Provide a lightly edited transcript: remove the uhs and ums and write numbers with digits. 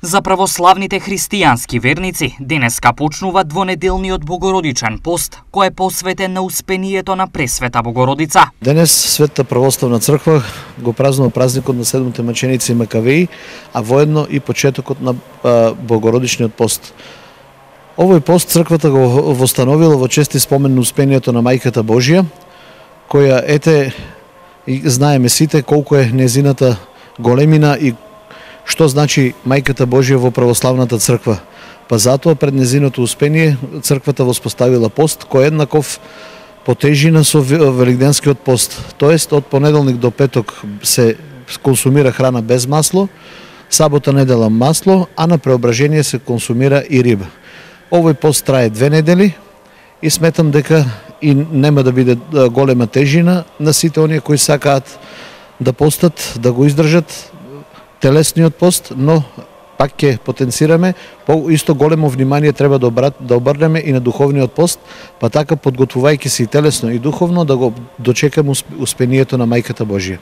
За православните христијански верници, денеска почнува двонеделниот Богородичен пост, кој е посветен на успението на Пресвета Богородица. Денес Светата православна црква го празнува празникот на седмите мъченици и Макавеи, а воедно и почетокот на Богородичниот пост. Овој пост црквата го востановила во чести спомен на успението на Мајката Божија, која и знаеме сите колку е незината големина и што значи Мајката Божија во православната црква. Па затоа пред незиното успение црквата воспоставила пост кој еднаков по тежина со великденскиот пост. Тоест од понеделник до петок се консумира храна без масло, сабота недела масло, а на преображение се консумира и риба. Овој пост трае 2 недели и сметам дека и нема да биде голема тежина на сите оние кои сакаат да постат, да го издржат телесниот пост, но пак ќе потенцираме, по исто големо внимание треба да обрнеме и на духовниот пост, па така подготвувајќи се и телесно и духовно да го дочекаме успението на Мајката Божија.